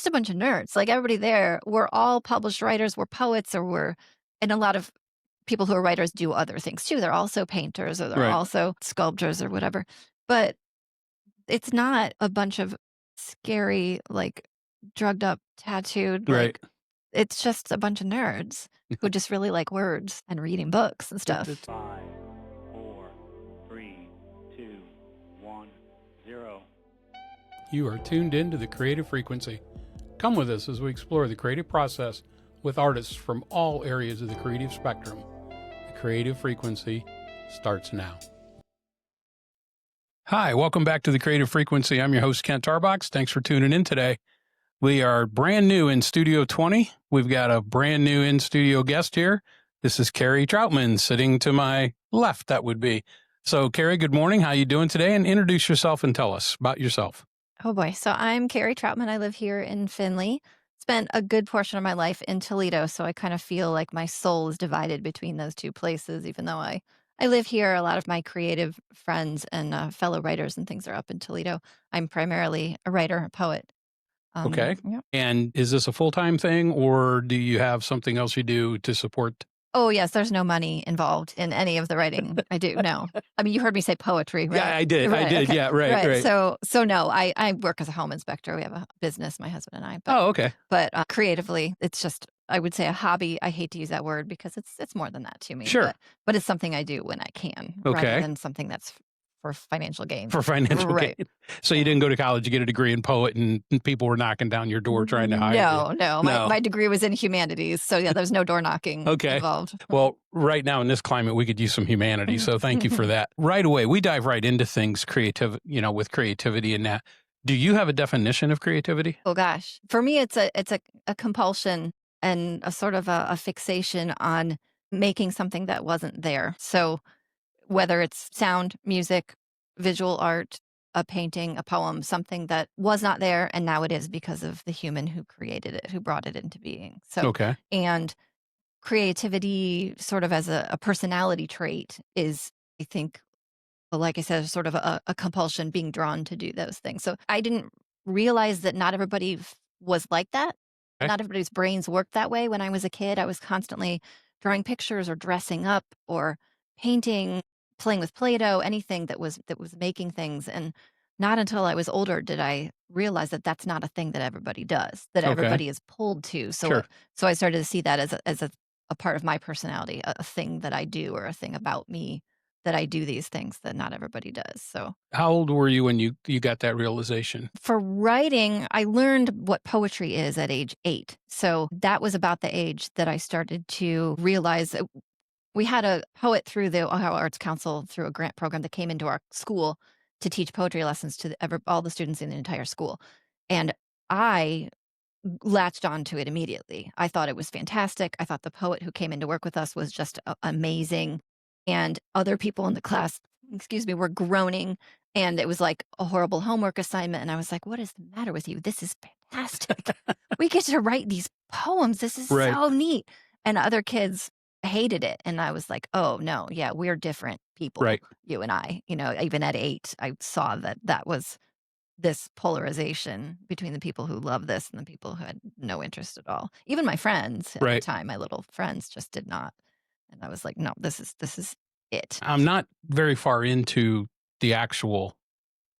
just a bunch of nerds. Like everybody there, we're all published writers, we're poets, and a lot of people who are writers do other things too. They're also painters or they're Right. also sculptors or whatever. But it's not a bunch of scary, like drugged up, tattooed, Right. like it's just a bunch of nerds who just really like words and reading books and stuff. 5, 4, 3, 2, 1, 0. You are tuned into the creative frequency. Come with us as we explore the creative process with artists from all areas of the creative spectrum. The creative frequency starts now. Hi, welcome back to the creative frequency. I'm your host, Kent Tarbox. Thanks for tuning in today. We are brand new in Studio 20. We've got a brand new in-studio guest here. This is Kerry Trautman sitting to my left, that would be. So, Kerry, good morning. How you doing today? And introduce yourself and tell us about yourself. Oh boy. So I'm Kerry Trautman. I live here in Findlay. Spent a good portion of my life in Toledo. So I kind of feel like my soul is divided between those two places, even though I live here. A lot of my creative friends and fellow writers and things are up in Toledo. I'm primarily a writer, a poet. Okay. Yeah. And is this a full-time thing, or do you have something else you do to support? Oh, yes. There's no money involved in any of the writing I do. No. I mean, you heard me say poetry, right? Yeah, I did. Right, I did. okay. Yeah, right. So no, I work as a home inspector. We have a business, my husband and I. Oh, okay. But creatively, it's just, I would say, a hobby. I hate to use that word because it's more than that to me. Sure. But it's something I do when I can, Okay. rather than something that's for financial gain. For financial Right. gain. So you didn't go to college to get a degree in poet, and people were knocking down your door trying to hire you? No. My degree was in humanities. So yeah, there's no door knocking Okay. involved. Well, right now in this climate, we could use some humanity. So thank you for that. Right away, we dive right into things with creativity and that. Do you have a definition of creativity? Oh gosh. For me, it's a compulsion and a sort of a fixation on making something that wasn't there. So whether it's sound, music, visual art, a painting, a poem, something that was not there and now it is because of the human who created it, who brought it into being. So, Okay. and creativity sort of as a personality trait is, I think, well, like I said, sort of a compulsion, being drawn to do those things. So I didn't realize that not everybody was like that. Okay. Not everybody's brains worked that way. When I was a kid, I was constantly drawing pictures or dressing up or painting, playing with Play-Doh, anything that was making things. And not until I was older did I realize that that's not a thing that everybody does, that Okay. everybody is pulled to. So Sure. so I started to see that as a part of my personality, a thing that I do or a thing about me, that I do these things that not everybody does. So How old were you when you got that realization? for writing, I learned what poetry is at age 8. So that was about the age that I started to realize that we had a poet through the Ohio Arts Council through a grant program that came into our school to teach poetry lessons to all the students in the entire school. And I latched onto it immediately. I thought it was fantastic. I thought the poet who came in to work with us was just amazing. And other people in the class, excuse me, were groaning. And it was like a horrible homework assignment. And I was like, what is the matter with you? This is fantastic. We get to write these poems. This is Right. so neat. And other kids hated it. And I was like, oh, no, yeah, we're different people, Right. you and I. Even at 8, I saw that was this polarization between the people who love this and the people who had no interest at all. Even my friends at the Right. time, my little friends, just did not. And I was like, no, this is it. I'm not very far into the actual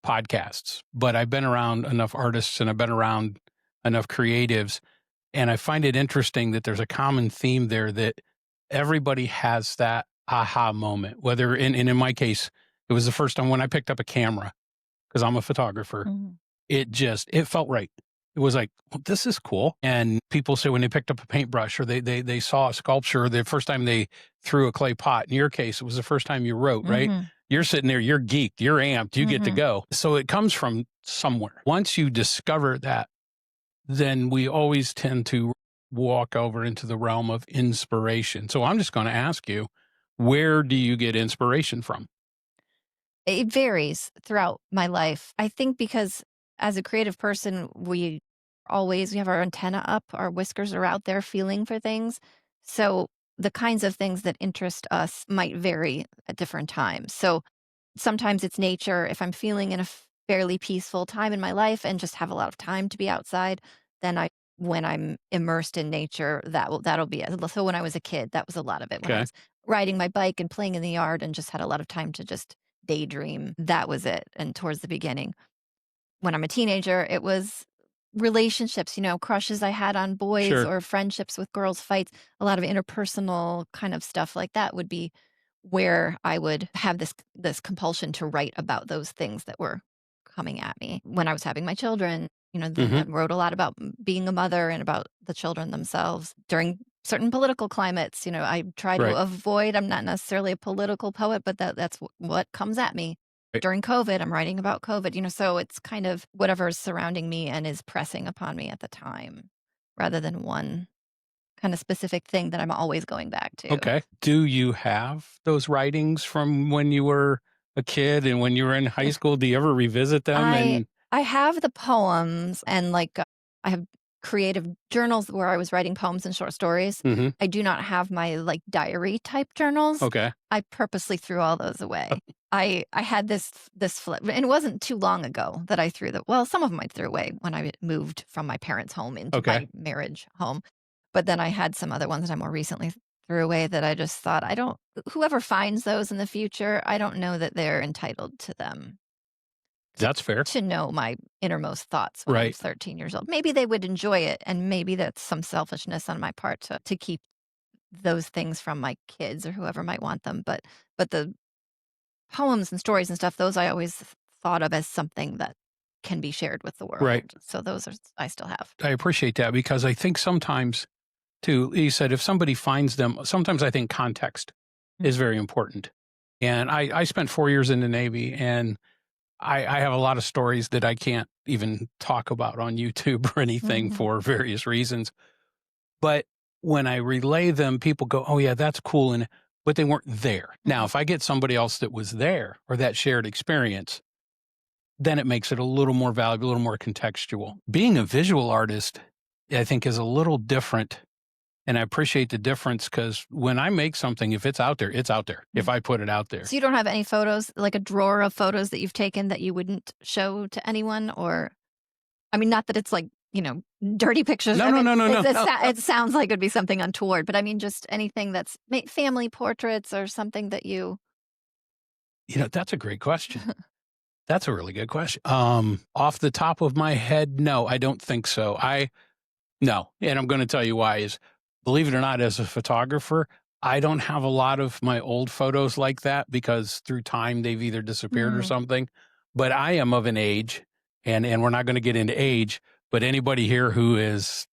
podcasts, but I've been around enough artists and I've been around enough creatives. And I find it interesting that there's a common theme there, that everybody has that aha moment, whether in my case, it was the first time when I picked up a camera, because I'm a photographer. Mhm. It felt right. It was like, well, this is cool. And people say when they picked up a paintbrush or they saw a sculpture, or the first time they threw a clay pot. In your case, it was the first time you wrote, right? Mhm. You're sitting there, you're geeked, you're amped, you get to Mhm. go. So it comes from somewhere. Once you discover that, then we always tend to walk over into the realm of inspiration. So I'm just going to ask you, where do you get inspiration from? It varies throughout my life. I think because as a creative person, we have our antenna up, our whiskers are out there feeling for things. So the kinds of things that interest us might vary at different times. So sometimes it's nature. If I'm feeling in a fairly peaceful time in my life and just have a lot of time to be outside, then when I'm immersed in nature, that'll be it. So when I was a kid, that was a lot of it. When I Okay. was riding my bike and playing in the yard and just had a lot of time to just daydream, that was it. And towards the beginning, when I'm a teenager, it was relationships, crushes I had on boys Sure. or friendships with girls, fights, a lot of interpersonal kind of stuff like that would be where I would have this compulsion to write about those things that were coming at me. When I was having my children, then I Mhm. wrote a lot about being a mother and about the children themselves. During certain political climates, I try to Right. avoid, I'm not necessarily a political poet, but that's what comes at me. Right. During COVID, I'm writing about COVID, so it's kind of whatever is surrounding me and is pressing upon me at the time rather than one kind of specific thing that I'm always going back to. Okay. Do you have those writings from when you were a kid and when you were in high school? Do you ever revisit them? I And I have the poems and, I have creative journals where I was writing poems and short stories. Mhm. I do not have my, diary type journals. Okay. I purposely threw all those away. I had this flip, and it wasn't too long ago that I threw some of them I threw away when I moved from my parents' home into Okay. my marriage home, but then I had some other ones that I more recently threw away that I just thought, I don't whoever finds those in the future, I don't know that they're entitled to them. That's fair. To know my innermost thoughts when I'm Right. 13 years old. Maybe they would enjoy it, and maybe that's some selfishness on my part to keep those things from my kids or whoever might want them, but the poems and stories and stuff, those I always thought of as something that can be shared with the Right. world. So those I still have. I appreciate that because I think sometimes too, you said if somebody finds them, sometimes I think context is very important. And I spent 4 years in the Navy, and I have a lot of stories that I can't even talk about on YouTube or anything Mhm. for various reasons. But when I relay them, people go, "Oh yeah, that's cool," but they weren't there. Now, Mhm. if I get somebody else that was there or that shared experience, then it makes it a little more valuable, a little more contextual. Being a visual artist, I think, is a little different. And I appreciate the difference because when I make something, if it's out there, it's out there. If I put it out there. So you don't have any photos, like a drawer of photos that you've taken that you wouldn't show to anyone? Or, I mean, not that it's dirty pictures. No, I no, mean, no, no, no, no. it sounds like it'd be something untoward, but I mean, just anything that's family portraits or something that you. That's a great question. That's a really good question. Off the top of my head, no, I don't think so. No, and I'm going to tell you why is, believe it or not, as a photographer, I don't have a lot of my old photos like that because through time they've either disappeared or Mm, something. But I am of an age, and we're not going to get into age, but anybody here who is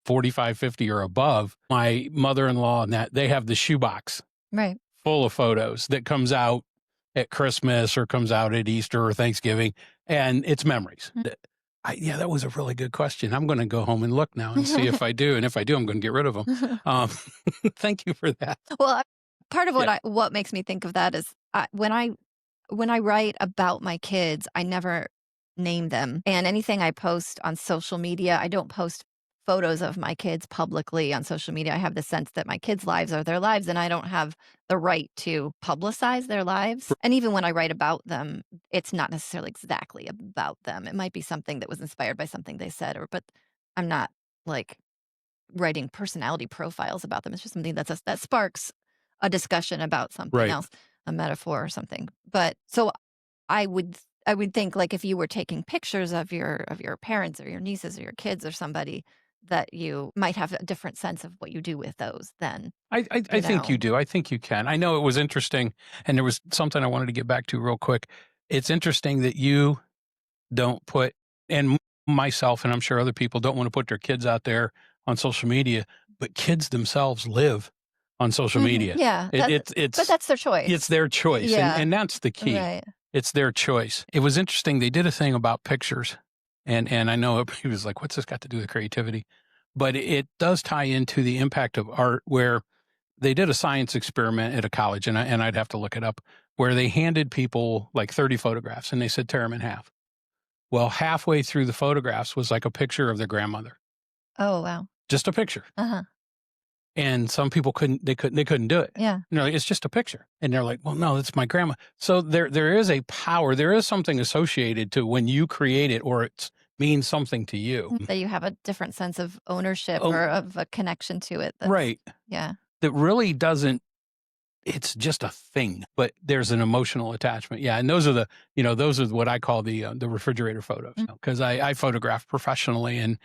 45, 50 or above, my mother-in-law and that, they have the shoebox right. full of photos that comes out at Christmas or comes out at Easter or Thanksgiving, and it's memories. Yeah, that was a really good question. I'm going to go home and look now and see if I do, and if I do, I'm going to get rid of them. Um, thank you for that. Well, part of Yeah. what makes me think of that is when I write about my kids, I never name them. And anything I post on social media, I don't post photos of my kids publicly on social media. I have the sense that my kids' lives are their lives and I don't have the right to publicize their lives. And even when I write about them, it's not necessarily exactly about them. It might be something that was inspired by something they said, but I'm not like writing personality profiles about them. It's just something that sparks a discussion about something Right. else, a metaphor or something. But so I would I would think, like, if you were taking pictures of your parents or your nieces or your kids or somebody, that you might have a different sense of what you do with those then, I think you do. I think you can. I know it was interesting, and there was something I wanted to get back to real quick. It's interesting that you don't put, and myself, and I'm sure other people don't want to put their kids out there on social media, but kids themselves live on social media. Yeah, but that's their choice. It's their choice, Yeah. and that's the key. Right. It's their choice. It was interesting. They did a thing about pictures, and I know he was like, "What's this got to do with creativity?" But it does tie into the impact of art, where they did a science experiment at a college, and I'd have to look it up, where they handed people like 30 photographs, and they said tear them in half. Well, halfway through the photographs was like a picture of their grandmother, Oh, wow. just a picture. Uh-huh. And some people couldn't do it. Yeah. Like, it's just a picture. And they're like, well, no, it's my grandma. So there is a power, there is something associated to when you create it or it's means something to you. That you have a different sense of ownership Oh, or of a connection to it. right. Yeah. That really doesn't, it's just a thing, but there's an emotional attachment. Yeah. And those are those are what I call the refrigerator photos, Mm. because I photograph professionally and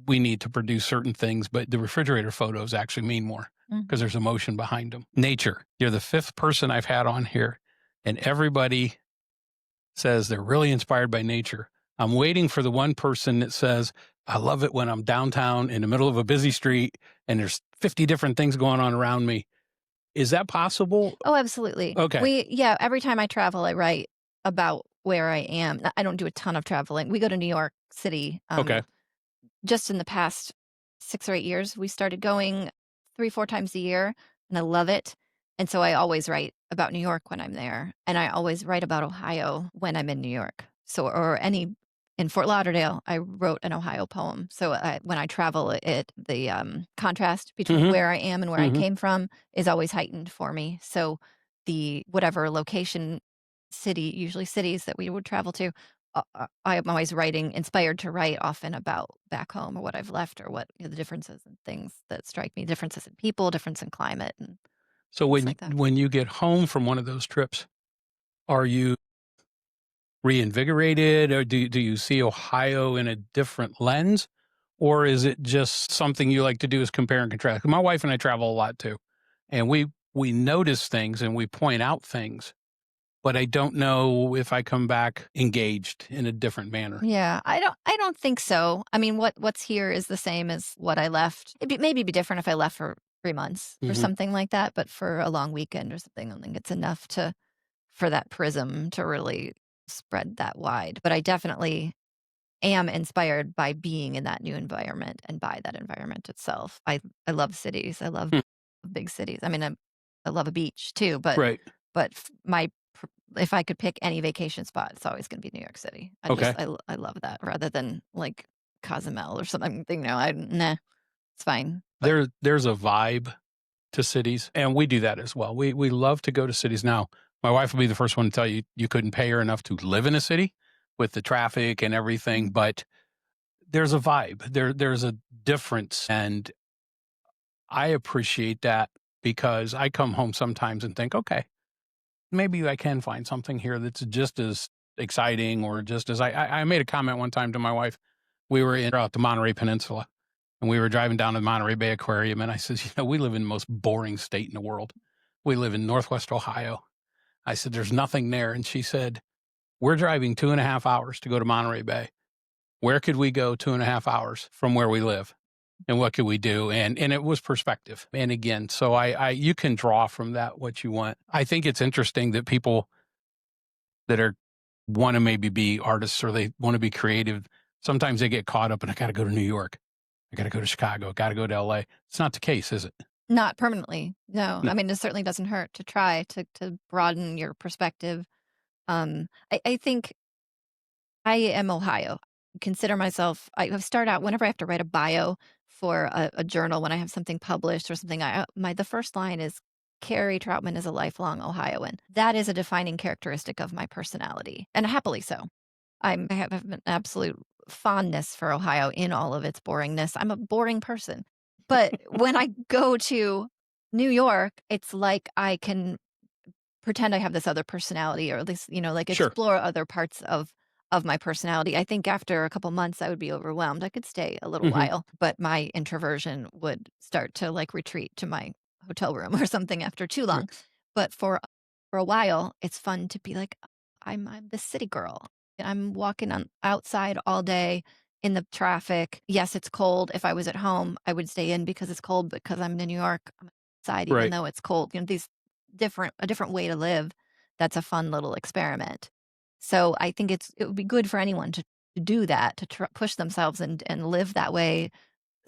we need to produce certain things, but the refrigerator photos actually mean more because Mhm. there's emotion behind them. Nature. You're the fifth person I've had on here, and everybody says they're really inspired by nature. I'm waiting for the one person that says, I love it when I'm downtown in the middle of a busy street and there's 50 different things going on around me. Is that possible? Oh, absolutely. Okay. Every time I travel, I write about where I am. I don't do a ton of traveling. We go to New York City, Okay. just in the past 6 or 8 years. We started going 3, 4 times a year, and I love it. And so I always write about New York when I'm there, and I always write about Ohio when I'm in New York. So or any in Fort Lauderdale, I wrote an Ohio poem. So when I travel, the contrast between Hmm. where I am and where I Hmm. came from is always heightened for me. So the whatever location, city, usually cities that we would travel to, I am always writing, inspired to write often about back home or what I've left or what the differences and things that strike me, differences in people, difference in climate, and So things like that. when you get home from one of those trips, are you reinvigorated, or do you see Ohio in a different lens? Or is it just something you like to do is compare and contrast? My wife and I travel a lot too, and we notice things and we point out things, but I don't know if I come back engaged in a different manner. Yeah, I don't think so. I mean, what's here is the same as what I left. Maybe be different if I left for 3 months or Mhm. something like that, but for a long weekend or something, I don't think it's enough to for that prism to really spread that wide. But I definitely am inspired by being in that new environment and by that environment itself. I love cities. I love Hmm. big cities. I mean, I love a beach too, but Right. but f- my pr- if I could pick any vacation spot, it's always going to be New York City. Okay. I love that rather than like Cozumel or something. I nah, it's fine. But There's a vibe to cities, and we do that as well. We love to go to cities. Now, my wife will be the first one to tell you you couldn't pay her enough to live in a city with the traffic and everything, mm, but there's a vibe. There's a difference, and I appreciate that because I come home sometimes and think, okay, maybe I can find something here that's just as exciting or just as I made a comment one time to my wife. We were in out the Monterey Peninsula and we were driving down to the Monterey Bay Aquarium. And I says, we live in the most boring state in the world. We live in Northwest Ohio. I said, there's nothing there. And she said, we're driving 2.5 hours to go to Monterey Bay. Where could we go 2.5 hours from where we live? And what could we do? And it was perspective. And again, so I you can draw from that what you want. I think it's interesting that people that are want to maybe be artists or they want to be creative, sometimes they get caught up in I got to go to New York, I got to go to Chicago, got to go to LA. It's not the case, is it? not permanently. No, No. I mean it certainly doesn't hurt to try to broaden your perspective. I think I am Ohio. Consider myself I start out whenever I have to write a bio for a journal, when I have something published or something, the first line is, "Kerry Trautman is a lifelong Ohioan." That is a defining characteristic of my personality, and happily so. I have an absolute fondness for Ohio in all of its boringness. I'm a boring person. But when I go to New York, it's like I can pretend I have this other personality, or at least, like Sure. explore other parts of my personality. I think after a couple months I would be overwhelmed. I could stay a little Hmm. while, but my introversion would start to like retreat to my hotel room or something after too long. But for a while, it's fun to be like, I'm the city girl. I'm walking on outside all day in the traffic. Yes, it's cold. If I was at home, I would stay in because it's cold, because I'm in New York, I'm outside even Right. though it's cold. These a different way to live. That's a fun little experiment. So I think it would be good for anyone to do that, to push themselves and live that way,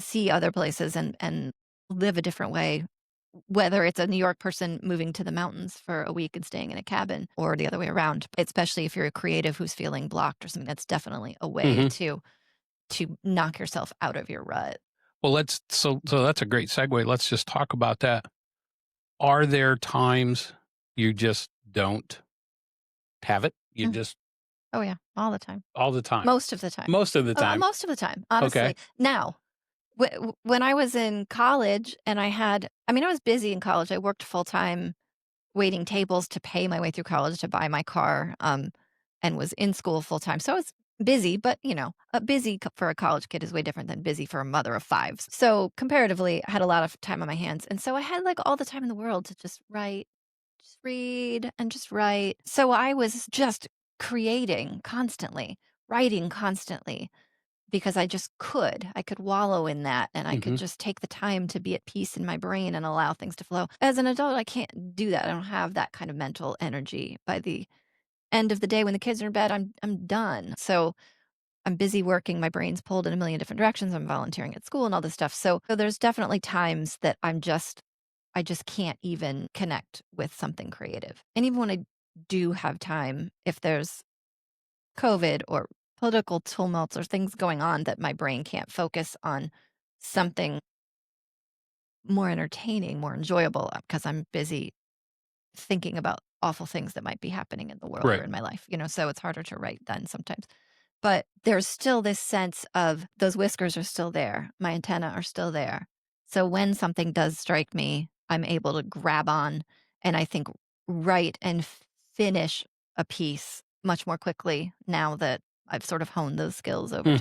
see other places and live a different way. Whether it's a New York person moving to the mountains for a week and staying in a cabin, or the other way around, especially if you're a creative who's feeling blocked or something, that's definitely a way Hmm. to knock yourself out of your rut. Well, so that's a great segue. Let's just talk about that. Are there times you just don't have it? You Mm. just Oh, yeah, all the time. All the time. Most of the time. Most of the time. Most of the time, Okay. honestly. Now, when I was in college and I mean, I was busy in college. I worked full time waiting tables to pay my way through college to buy my car, and was in school full time. So I was busy, but busy for a college kid is way different than busy for a mother of five. So comparatively, I had a lot of time on my hands. And so I had like all the time in the world to just write, just read, and just write. So I was just creating constantly, writing constantly because I just could. I could wallow in that and I could Mhm. just take the time to be at peace in my brain and allow things to flow. As an adult, I can't do that. I don't have that kind of mental energy. By the end of the day when the kids are in bed, I'm done. So I'm busy working, my brain's pulled in a million different directions. I'm volunteering at school and all this stuff. So there's definitely times that I just can't even connect with something creative. And even when I do have time, if there's COVID or political tumults or things going on that my brain can't focus on something more entertaining, more enjoyable, because I'm busy thinking about awful things that might be happening in the world or Right. in my life, so it's harder to write then sometimes. But there's still this sense of those whiskers are still there. My antenna are still there. So when something does strike me, I'm able to grab on and I think write and finish a piece much more quickly now that I've sort of honed those skills over Mhm.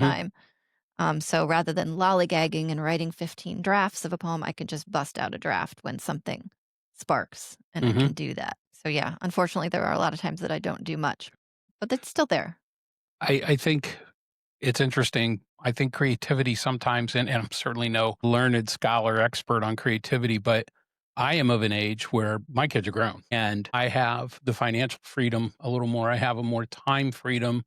time. So rather than lollygagging and writing 15 drafts of a poem, I can just bust out a draft when something sparks and I Mhm. can do that. So yeah, unfortunately, there are a lot of times that I don't do much, but it's still there. I think it's interesting. I think creativity sometimes, and I'm certainly no learned scholar expert on creativity, but I am of an age where my kids are grown and I have the financial freedom a little more. I have a more time freedom.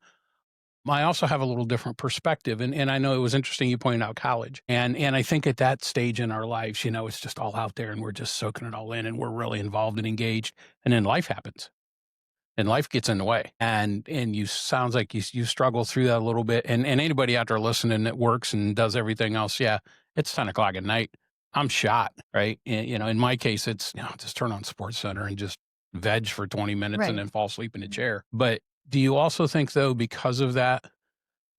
I also have a little different perspective. And I know it was interesting you pointed out college. And I think at that stage in our lives, it's just all out there and we're just soaking it all in and we're really involved and engaged. And then life happens and life gets in the way. And you sounds like you struggle through that a little bit. And anybody out there listening that works and does everything else, yeah, it's 10 o'clock at night. I'm shot, right? And, in my case, it's just turn on Sports Center and just veg for 20 minutes and Right. then fall asleep in a chair. But do you also think though, because of that,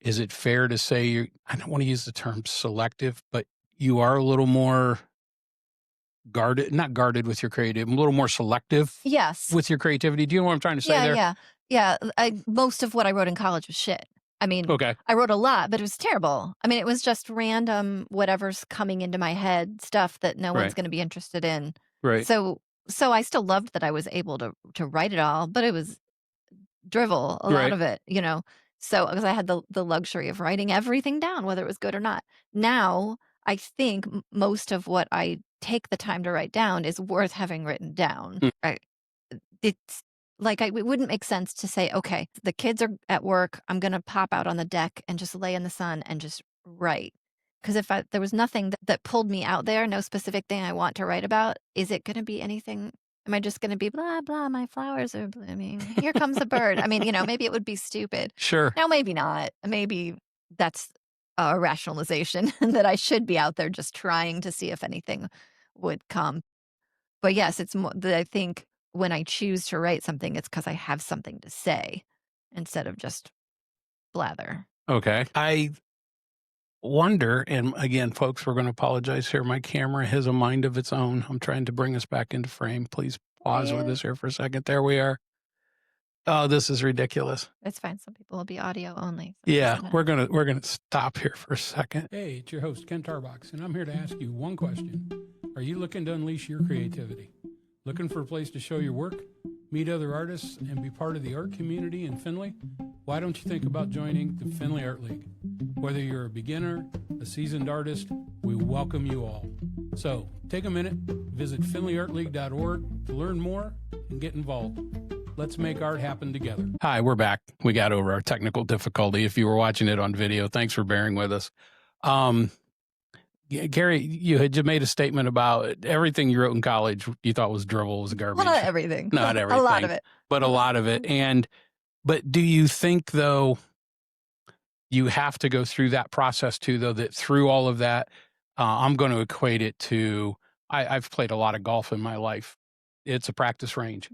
is it fair to say I don't want to use the term selective, but you are a little more guarded, not guarded with your creative, a little more selective Yes. with your creativity? Do you know what I'm trying to say Yeah, there? yeah. Yeah, most of what I wrote in college was shit. I mean, Okay. I wrote a lot, but it was terrible. I mean, it was just random whatever's coming into my head, stuff that no one's Right. gonna be interested in. Right. So I still loved that I was able to write it all, but it was drivel, a lot Right. of it. So because I had the luxury of writing everything down, whether it was good or not. Now, I think most of what I take the time to write down is worth having written down. Mm. Right. It's like it wouldn't make sense to say, okay, the kids are at work. I'm going to pop out on the deck and just lay in the sun and just write. Because if there was nothing that pulled me out there, no specific thing I want to write about, is it going to be anything? Am I just going to be blah, blah, my flowers are blooming. Here comes a bird. I mean, maybe it would be stupid. Sure. Now, maybe not. Maybe that's a rationalization that I should be out there just trying to see if anything would come. But yes, it's more that I think when I choose to write something, it's because I have something to say instead of just blather. Okay. I wonder, and again, folks, we're going to apologize here. My camera has a mind of its own. I'm trying to bring us back into frame. Please pause with Yeah. us here for a second. There we are. Oh, this is ridiculous. It's fine. Some people will be audio only. So it Yeah, doesn't matter. we're gonna stop here for a second. Hey, it's your host Ken Tarbox, and I'm here to ask you one question: are you looking to unleash your creativity? Looking for a place to show your work, meet other artists, and be part of the art community in Findlay? Why don't you think about joining the Findlay Art League? Whether you're a beginner, a seasoned artist, we welcome you all. So take a minute, visit FindlayArtLeague.org to learn more and get involved. Let's make art happen together. Hi, we're back. We got over our technical difficulty. If you were watching it on video, thanks for bearing with us. Carrie, you had just made a statement about everything you wrote in college you thought was drivel, was garbage. Well, not everything. Not A everything. lot of it. But a lot of it. But do you think, though, you have to go through that process too, though, that through all of that, I'm going to equate it to, I've played a lot of golf in my life. It's a practice range.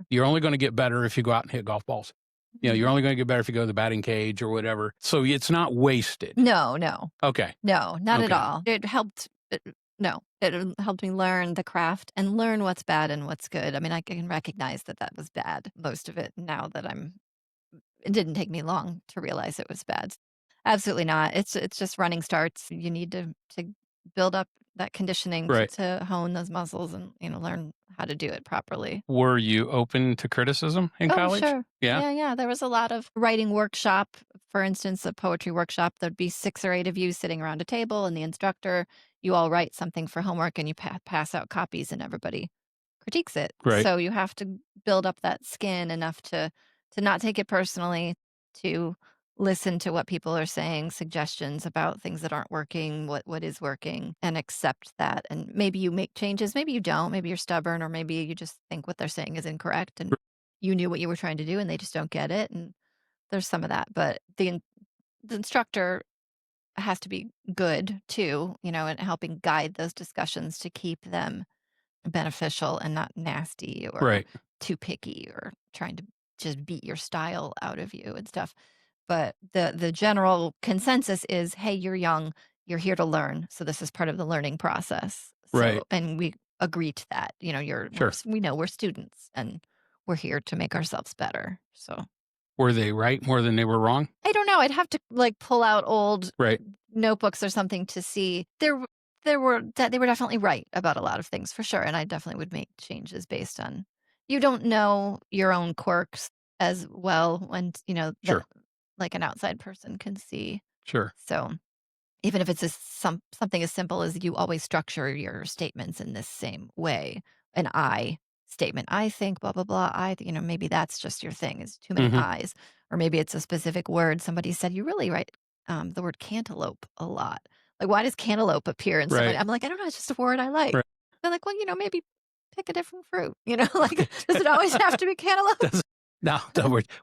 You're only going to get better if you go out and hit golf balls. You know, you're only going to get better if you go to the batting cage or whatever. So it's not wasted. No, no. Okay. No, not at Okay. all. It helped no, it helped me learn the craft and learn what's bad and what's good. I mean, I can recognize that that was bad, most of it, now that it didn't take me long to realize it was bad. Absolutely not. It's just running starts. You need to build up that conditioning Right. to hone those muscles and, learn how to do it properly. Were you open to criticism in Oh, college? sure. Yeah. Yeah. There was a lot of writing workshop. For instance, a poetry workshop, there'd be 6 or 8 of you sitting around a table, and the instructor, you all write something for homework, and you pass out copies, and everybody critiques it. Right. So you have to build up that skin enough to not take it personally, to listen to what people are saying, suggestions about things that aren't working, what is working, and accept that. And maybe you make changes, maybe you don't, maybe you're stubborn, or maybe you just think what they're saying is incorrect and you knew what you were trying to do and they just don't get it. And there's some of that, but the instructor has to be good too, and helping guide those discussions to keep them beneficial and not nasty or Right. too picky or trying to just beat your style out of you and stuff. But the general consensus is, hey, you're young, you're here to learn, so this is part of the learning process. Right. So, and we agree to that. Sure. We know we're students and we're here to make ourselves better. So Were they right more than they were wrong? I don't know. I'd have to like pull out old Right. notebooks or something to see. There were that they were definitely right about a lot of things for sure, and I definitely would make changes based on you don't know your own quirks as well when that Sure. like an outside person can see. Sure. So even if it's something as simple as you always structure your statements in this same way, an I statement, I think blah blah blah. Maybe that's just your thing is too many Hmm. I's, or maybe it's a specific word. Somebody said you really write the word cantaloupe a lot. Like, why does cantaloupe appear in somebody? Right. I'm like, I don't know. It's just a word I like. Right. They're like, well, maybe pick a different fruit. Like, does it always have to be cantaloupe? No,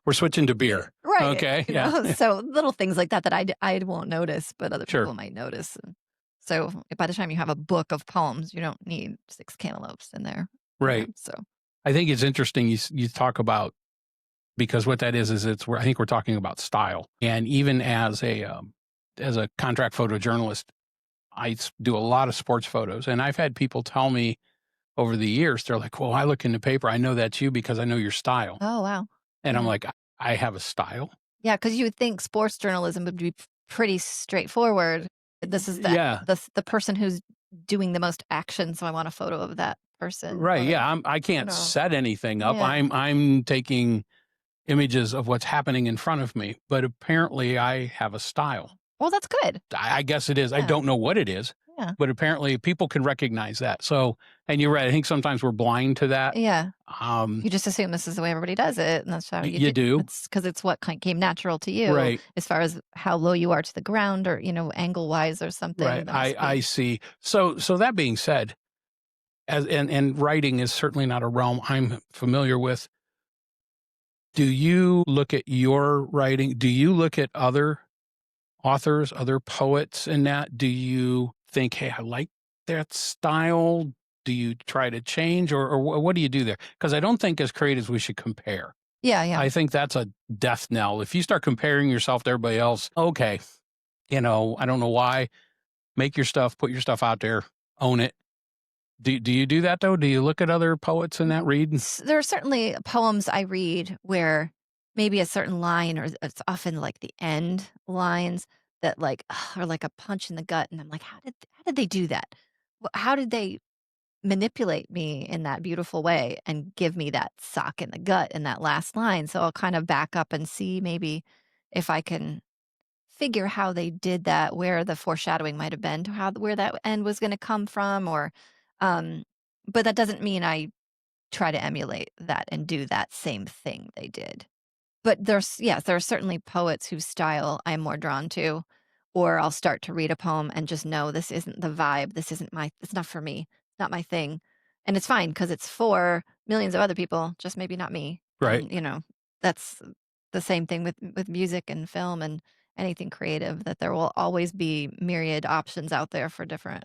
we're switching to beer. Right. Okay. Yeah. So little things like that I won't notice, but other Sure. people might notice. And so by the time you have a book of poems, you don't need 6 cantaloupes in there. Right. So I think it's interesting you talk about because what that is I think we're talking about style. And even as a contract photojournalist, do a lot of sports photos, and I've had people tell me over the years, they're like, "Well, I look in the paper, I know that's you because I know your style." oh, wow. And I'm Yeah. like, "I have a style?" Yeah, because you would think sports journalism would be pretty straightforward. This is Yeah. the person who's doing the most action, so I want a photo of that person. Right. Or, Yeah. I can't know. set anything up. Yeah. I'm taking images of what's happening in front of me, but apparently I have a style. Well, that's good. I guess it is. I Yeah. don't know what it is, Yeah. but apparently people can recognize that. So, and you're right. I think sometimes we're blind to that. Yeah. Um, You just assume this is the way everybody does it, and that's how you do. It's because it's what came natural to you, Right. as far as how low you are to the ground, or angle wise, or something. Right. That must I be. see. So that being said, and writing is certainly not a realm I'm familiar with. Do you look at your writing? Do you look at other authors, other poets in that? Do you think, hey, I like that style? Do you try to change or what do you do there? Because I don't think as creatives we should compare. Yeah, yeah. I think that's a death knell. If you start comparing yourself to everybody else, okay, I don't know why. Make your stuff, put your stuff out there, own it. Do you do that though? Do you look at other poets in that read? There are certainly poems I read where maybe a certain line, or it's often like the end lines that like are like a punch in the gut, and I'm like, how did they do that? How did they manipulate me in that beautiful way and give me that sock in the gut in that last line? So I'll kind of back up and see maybe if I can figure how they did that, where the foreshadowing might have been to where that end was going to come from, or um but that doesn't mean I try to emulate that and do that same thing they did. But there are certainly poets whose style I'm more drawn to, or I'll start to read a poem and just know this isn't the vibe. This isn't it's not for me, not my thing. And it's fine because it's for millions of other people, just maybe not me. Right. And, that's the same thing with music and film and anything creative, that there will always be myriad options out there for different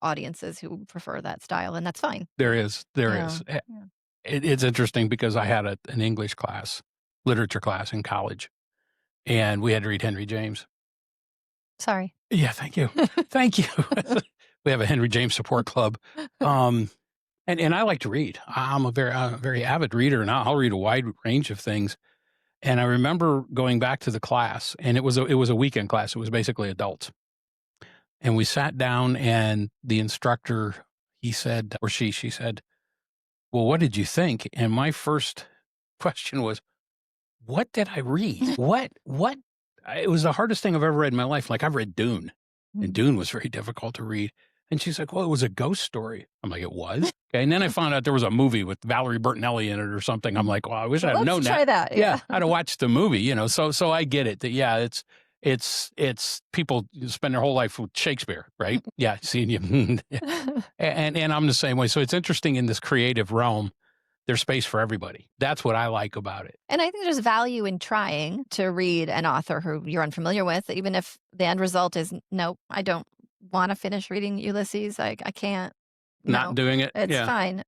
audiences who prefer that style. And that's fine. There is. Yeah. It's interesting because I had an English class literature class in college, and we had to read Henry James. Sorry. Yeah, thank you. Thank you. We have a Henry James support club. And I like to read. I'm a very avid reader, and I'll read a wide range of things. And I remember going back to the class, and it was a weekend class. It was basically adults. And we sat down, and the instructor, he said, or she said, "Well, what did you think?" And my first question was, "What did I read? What?" It was the hardest thing I've ever read in my life. Like, I've read Dune, and Dune was very difficult to read. And she's like, "Well, it was a ghost story." I'm like, "It was?" Okay. And then I found out there was a movie with Valerie Bertinelli in it or something. I'm like, "Well, I wish I'd have known Try that. Yeah, I'd have watched the movie, So I get it that, yeah, it's people spend their whole life with Shakespeare, right? Yeah. Seeing you. And I'm the same way. So it's interesting in this creative realm, there's space for everybody. That's what I like about it. And I think there's value in trying to read an author who you're unfamiliar with, even if the end result is, nope, I don't want to finish reading Ulysses. I can't. Not No, doing it. it's Yeah. fine.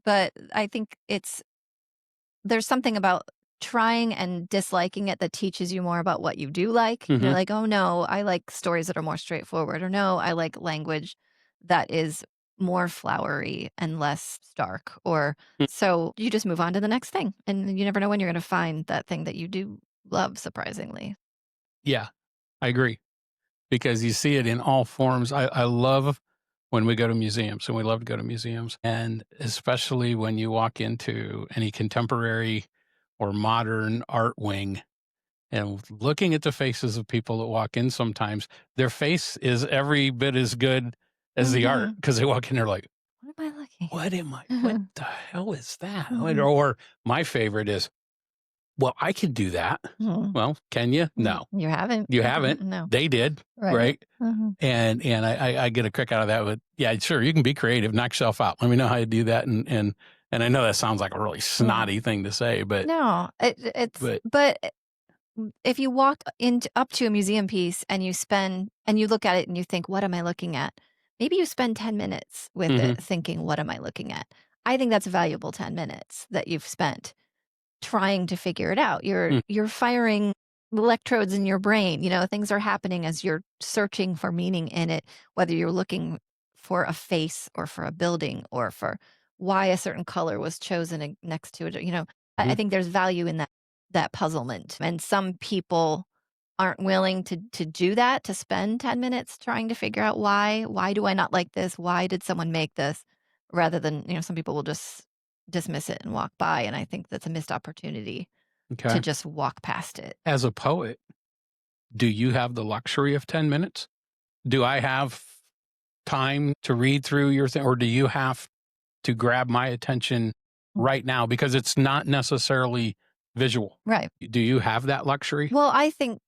But I think there's something about trying and disliking it that teaches you more about what you do like. You're like, oh no, I like stories that are more straightforward, or no, I like language that is more flowery and less stark, or so you just move on to the next thing, and you never know when you're going to find that thing that you do love, surprisingly. Yeah, I agree. Because you see it in all forms. I love when we go to museums, and we love to go to museums, and especially when you walk into any contemporary or modern art wing, and looking at the faces of people that walk in, sometimes their face is every bit as good as the art, because they walk in there like, What am I looking? what the hell is that? Or my favorite is, well, I can do that. Well, can you? No. You haven't. You haven't. No. They did, right? And I get a kick out of that. But yeah, sure, you can be creative, knock yourself out. Let me know how you do that. And I know that sounds like a really snotty thing to say, but No, but if you walk up to a museum piece and you look at it and you think, what am I looking at? Maybe you spend 10 minutes with it thinking, what am I looking at? I think that's a valuable 10 minutes that you've spent trying to figure it out. You're firing electrodes in your brain. Things are happening as you're searching for meaning in it, whether you're looking for a face or for a building or for why a certain color was chosen next to it. I think there's value in that puzzlement. And some people aren't willing to do that, to spend 10 minutes trying to figure out why do I not like this? Why did someone make this? Rather than, some people will just dismiss it and walk by. And I think that's a missed opportunity to okay. just walk past it. As a poet, do you have the luxury of 10 minutes? Do I have time to read through your thing, or do you have to grab my attention right now because it's not necessarily visual? Right. Do you have that luxury? Well, I think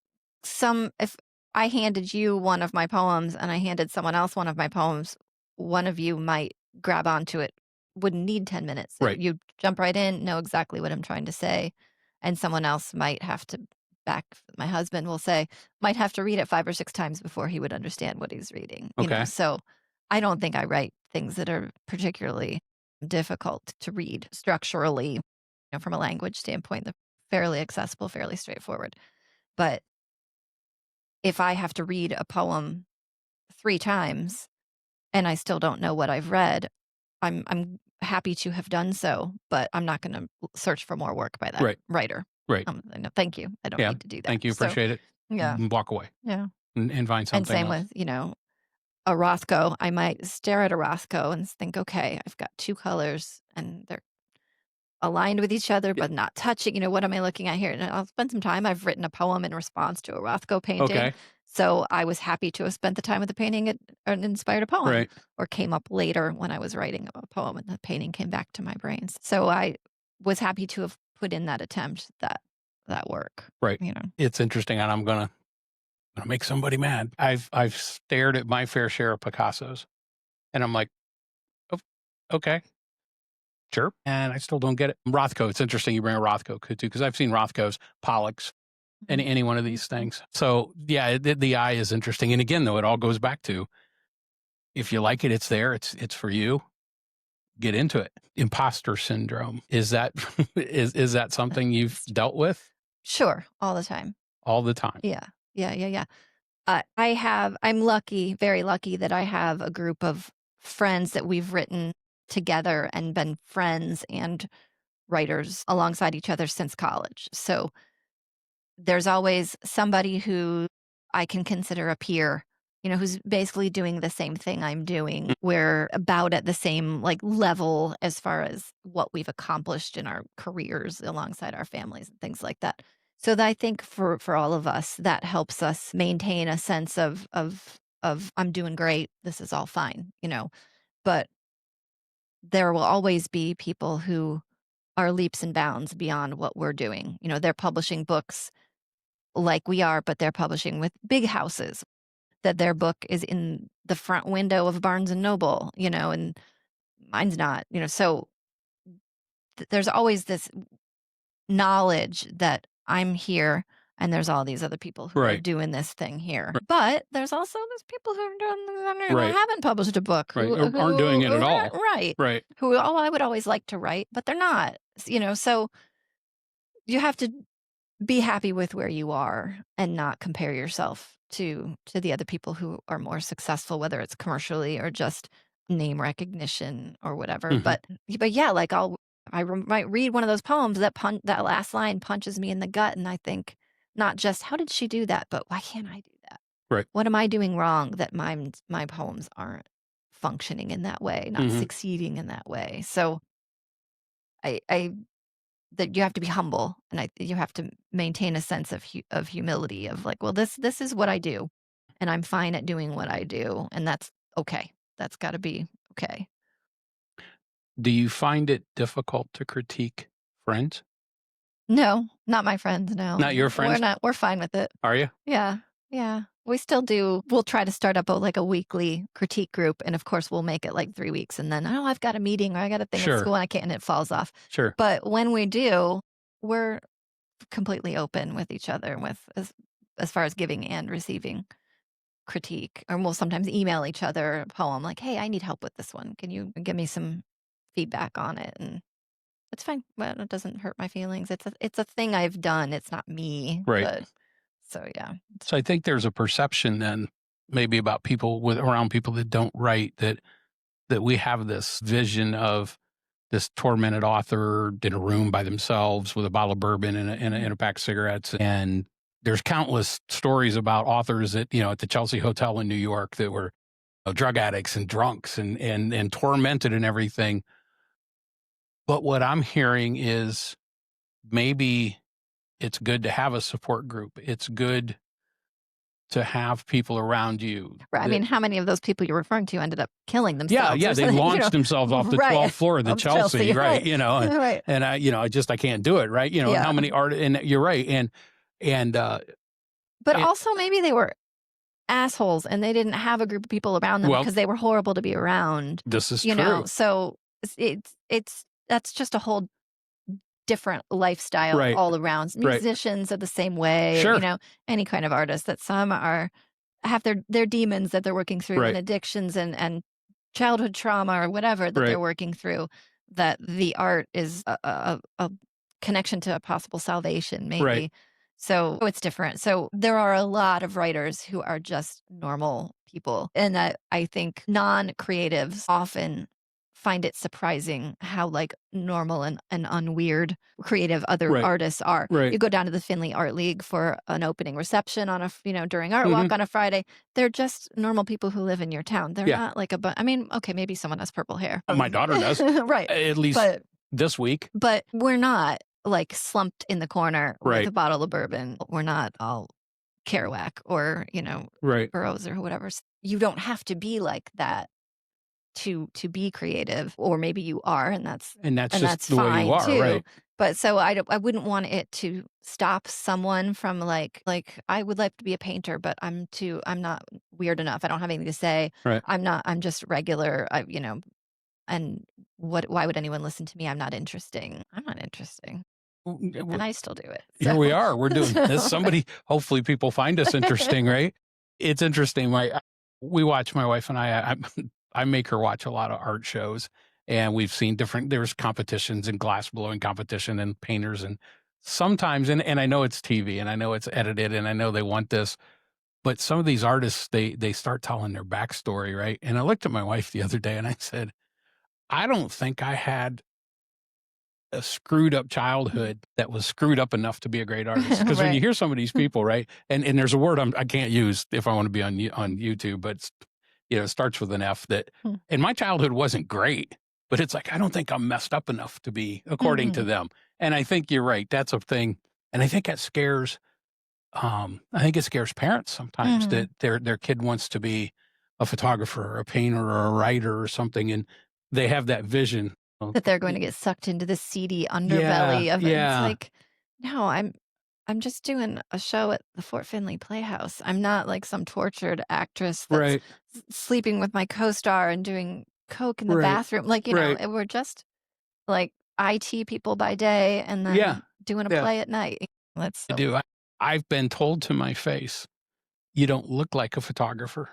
if I handed you one of my poems and I handed someone else one of my poems, one of you might grab onto it, wouldn't need 10 minutes. Right. You jump right in, know exactly what I'm trying to say. And someone else might have to my husband will say, might have to read it 5 or 6 times before he would understand what he's reading. Okay. So I don't think I write things that are particularly difficult to read structurally, from a language standpoint. They're fairly accessible, fairly straightforward. But if I have to read a poem 3 times and I still don't know what I've read, I'm happy to have done so, but I'm not gonna search for more work by that writer. Right. No, thank you. I don't need to do that. Thank you. So, Appreciate it. yeah. Walk away Yeah. and find And something same else. with, a Rothko. I might stare at a Rothko and think, okay, I've got 2 colors and they're aligned with each other, but not touching. What am I looking at here? And I'll spend some time. I've written a poem in response to a Rothko painting. Okay. So I was happy to have spent the time with the painting. It inspired a poem, Right. or came up later when I was writing a poem and the painting came back to my brains. So I was happy to have put in that attempt, that work. Right. It's interesting, and I'm gonna make somebody mad. I've stared at my fair share of Picassos, and I'm like, oh, okay, sure, and I still don't get it. Rothko. It's interesting you bring a Rothko too, because I've seen Rothkos, Pollocks, any one of these things. So yeah, the eye is interesting, and again, though, it all goes back to, if you like it, it's there. It's for you. Get into it. Imposter syndrome. Is that is that something you've dealt with? Sure, all the time. all the time. Yeah. Yeah, yeah, yeah. I'm lucky, very lucky that I have a group of friends that we've written together and been friends and writers alongside each other since college. So there's always somebody who I can consider a peer, who's basically doing the same thing I'm doing. We're about at the same like level as far as what we've accomplished in our careers alongside our families and things like that. So that I think for all of us, that helps us maintain a sense of I'm doing great. This is all fine. But there will always be people who are leaps and bounds beyond what we're doing. They're publishing books like we are, but they're publishing with big houses, that their book is in the front window of Barnes and Noble, and mine's not, so there's always this knowledge that I'm here and there's all these other people who are Right. doing this thing here. Right. But there's also those people who are doing, who Right. haven't published a book, Right. who Or aren't doing it at all. Right. Right. Who, oh, I would always like to write, but they're not, so you have to be happy with where you are and not compare yourself to the other people who are more successful, whether it's commercially or just name recognition or whatever. Mhm. But yeah, like might read one of those poems that last line punches me in the gut, and I think not just how did she do that, but why can't I do that? Right. What am I doing wrong that my poems aren't functioning in that way, not Mhm. succeeding in that way? So I that you have to be humble, and you have to maintain a sense of humility of like, well, this is what I do, and I'm fine at doing what I do, and that's okay. That's got to be okay. Do you find it difficult to critique friends? No, not my friends. No, Not your friends? We're fine with it. Are you? Yeah, yeah. We still do. We'll try to start up a weekly critique group, and of course, we'll make it like 3 weeks, and then I've got a meeting or I got a thing at Sure. school, and I can't, and it falls off. Sure. But when we do, we're completely open with each other with as far as giving and receiving critique. Or we'll sometimes email each other a poem like, "Hey, I need help with this one. Can you give me some feedback on it?" And it's fine. Well, it doesn't hurt my feelings. It's a thing I've done. It's not me. Right. But so yeah. So I think there's a perception then maybe about people around people that don't write that we have this vision of this tormented author in a room by themselves with a bottle of bourbon and a pack of cigarettes. And there's countless stories about authors at the Chelsea Hotel in New York that were drug addicts and drunks and tormented and everything. But what I'm hearing is maybe it's good to have a support group. It's good to have people around you. Right. I mean, how many of those people you're referring to ended up killing Yeah, themselves? yeah, or they something, launched themselves off the right, 12th floor of the of Chelsea, right? right. Right. And I can't do it, right? And Yeah. how many and you're right, and But and- also maybe they were assholes and they didn't have a group of people around them Well, because they were horrible to be around. this is You true. know, so it's that's just a whole different lifestyle Right. all around. Right. Musicians are the same way. Sure. Any kind of artist, that some have their demons that they're working through, Right. and addictions and childhood trauma or whatever that Right. they're working through. That the art is a connection to a possible salvation, maybe. Right. So it's different. So there are a lot of writers who are just normal people, and that I think non-creatives often find it surprising how like normal and unweird creative other Right. artists are. Right. You go down to the Finley Art League for an opening reception on during Art Mhm. Walk on a Friday. They're just normal people who live in your town. They're Yeah. not like I mean, okay, maybe someone has purple hair. My daughter does. Right. At least But this week. but we're not like slumped in the corner Right. with a bottle of bourbon. We're not all Kerouac or, Right. Burroughs or whatever. You don't have to be like that to be creative, or maybe you are, and that's just the way fine you are, too. right? But so I wouldn't want it to stop someone from like I would like to be a painter, but I'm not weird enough. I don't have anything to say. Right. I'm just regular. And why would anyone listen to me? I'm not interesting. I'm not interesting. And I still do it. Here we are. We're doing this. Hopefully people find us interesting, right? It's interesting. We watch, my wife and I make her watch a lot of art shows, and we've seen there's competitions and glass blowing competition and painters and sometimes, and I know it's TV and I know it's edited and I know they want this, but some of these artists, they start telling their backstory, right? And I looked at my wife the other day and I said, I don't think I had a screwed up childhood that was screwed up enough to be a great artist. Because when you Right. hear some of these people, right, and there's a word I can't use if I want to be on YouTube, but it's, it starts with an F. That, Hmm. and my childhood wasn't great, but it's like I don't think I'm messed up enough to be, according to them. And I think you're right. That's a thing, and I think that scares. I think it scares parents sometimes that their kid wants to be a photographer or a painter or a writer or something, and they have that vision. That they're going to get sucked into the seedy Yeah, underbelly of it. It's yeah, like, no, I'm just doing a show at the Fort Finley Playhouse. I'm not like some tortured actress that's right, sleeping with my co-star and doing coke in the right, bathroom. Like, right. we're just like IT people by day and Yeah, then doing a yeah, play at night. That's I so do. I've been told to my face, "You don't look like a photographer."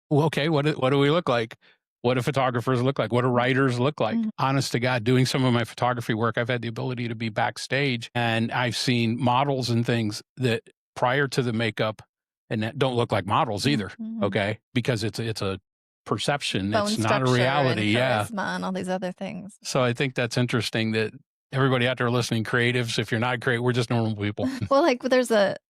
Well, okay, what do we look like? What do photographers look like? What do writers look like? Mhm. Honest to God, doing some of my photography work, I've had the ability to be backstage, and I've seen models and things that prior to the makeup and that don't look like models either, Mhm. okay? Because it's a perception, Bone it's not a structure and reality, yeah. charisma and all these other things. So I think that's interesting that everybody out there listening, creatives, if you're not great, we're just normal people. Well, like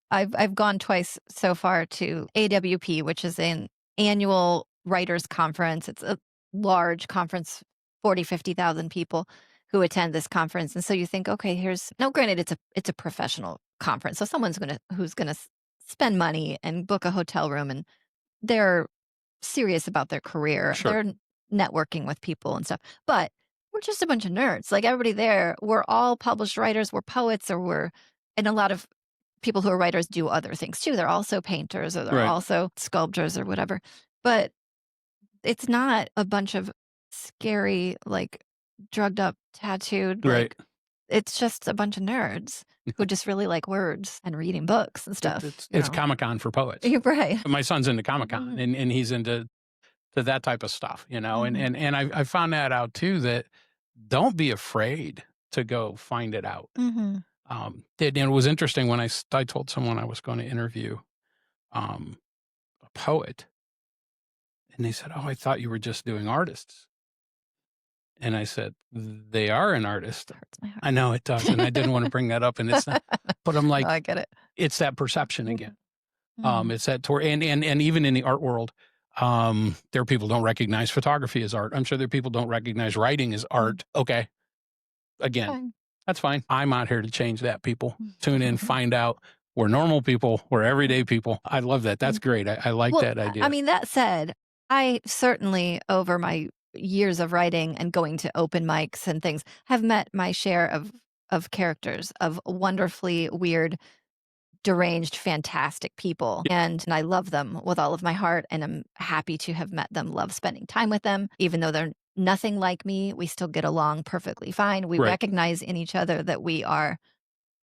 I've gone twice so far to AWP, which is an annual writers conference. It's a large conference, 40, 50,000 people who attend this conference. And so you think, okay, here's no, granted, it's a professional conference. So who's gonna spend money and book a hotel room, and they're serious about their career. Sure. They're networking with people and stuff. But we're just a bunch of nerds. Like everybody there, we're all published writers, we're poets, and a lot of people who are writers do other things too. They're also painters or they're Right. also sculptors or whatever. But it's not a bunch of scary, like drugged up, tattooed, Right. like it's just a bunch of nerds who just really like words and reading books and stuff. It's Comic-Con for poets. You're right. My son's into Comic-Con and he's into that type of stuff, I found that out too, that don't be afraid to go find it out. It was interesting when I told someone I was going to interview a poet, and they said, "Oh, I thought you were just doing artists." And I said, "They are an artist." Hurts my heart. I know it does, and I didn't want to bring that up, and it's not, but I'm No, like, I get it. it's that perception again. Mhm. It's that and even in the art world, there are people who don't recognize photography as art. I'm sure there are people who don't recognize writing as art. Okay, again, Fine. that's fine. I'm out here to change that, people. Tune in, find out. We're normal people. We're everyday people. I love that. That's great. I like Well, that idea. I mean, that said, I certainly, over my years of writing and going to open mics and things, have met my share of characters, of wonderfully weird, deranged, fantastic people. And I love them with all of my heart, and I'm happy to have met them, love spending time with them. Even though they're nothing like me, we still get along perfectly fine. We Right. recognize in each other that we are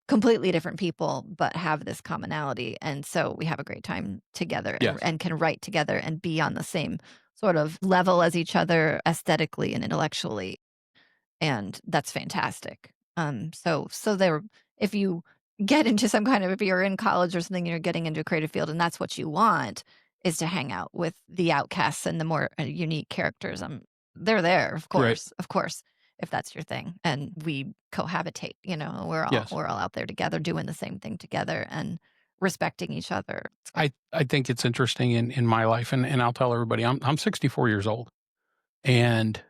completely different people, but have this commonality. And so we have a great time together Yes. and can write together and be on the same sort of level as each other aesthetically and intellectually. And that's fantastic. So there, if you get into some kind of, if you're in college or something, and you're getting into a creative field and that's what you want is to hang out with the outcasts and the more unique characters. They're there, Right. of course, if that's your thing. And we cohabitate, Yes. we're all out there together doing the same thing together and respecting each other. It's great. I think it's interesting in my life, and I'll tell everybody, I'm 64 years old, and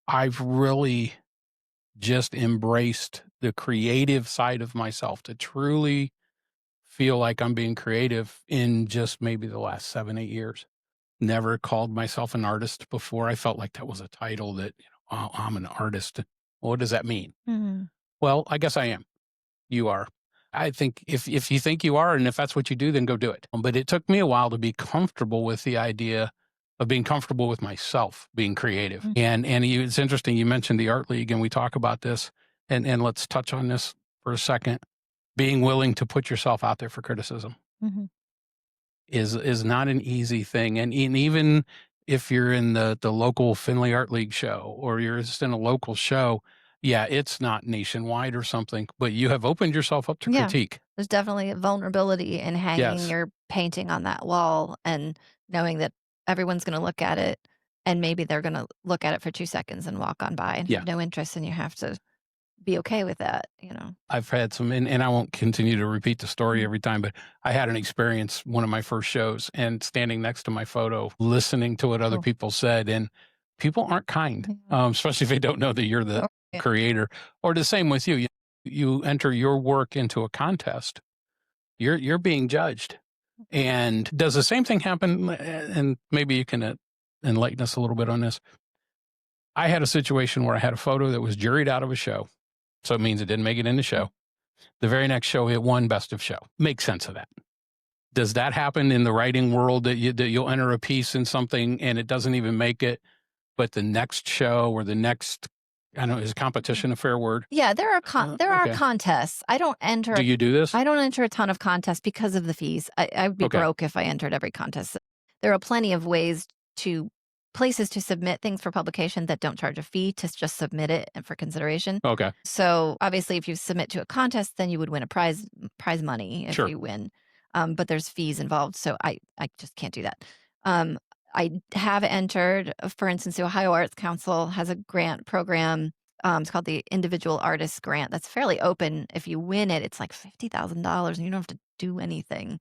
I've really just embraced the creative side of myself to truly feel like I'm being creative in just maybe the last 7, 8 years. Never called myself an artist before. I felt like that was a title that, "Oh, I'm an artist." What does that mean? Mhm. Well, I guess I am. You are. I think if you think you are, and if that's what you do, then go do it. But it took me a while to be comfortable with the idea of being comfortable with myself being creative. Mm. It's interesting. You mentioned the art league, and we talk about this, and let's touch on this for a second. Being willing to put yourself out there for criticism Mhm. is not an easy thing. And even if you're in the local Finley Art League show, or you're just in a local show, Yeah, it's not nationwide or something, but you have opened yourself up to Yeah. critique. There's definitely a vulnerability in hanging Yes. your painting on that wall and knowing that everyone's gonna look at it, and maybe they're gonna look at it for 2 seconds and walk on by and Yeah. have no interest, and you have to be okay with that, you know? I've had some, and I won't continue to repeat the story Mm. every time, but I had an experience, one of my first shows, and standing next to my photo, listening to what other Oh. people said, and people aren't kind, Yeah. especially if they don't know that you're the Oh, yeah. creator. Or the same with you. You enter your work into a contest. You're being judged, and does the same thing happen? And maybe you can enlighten us a little bit on this. I had a situation where I had a photo that was juried out of a show, so it means it didn't make it in the show. The very next show, it won Best of Show. Make sense of that. Does that happen in the writing world, that you'll enter a piece in something and it doesn't even make it, but the next show or the next, I don't know, is competition a fair word? Yeah, there are Okay. contests. Do you do this? I don't enter a ton of contests because of the fees. I'd be Okay. broke if I entered every contest. There are plenty of ways places to submit things for publication that don't charge a fee to just submit it and for consideration. Okay. So obviously, if you submit to a contest, then you would win a prize money if Sure. you win. But there's fees involved, so I just can't do that. I have entered, for instance, the Ohio Arts Council has a grant program. It's called the Individual Artist Grant. That's fairly open. If you win it, it's like $50,000, and you don't have to do anything.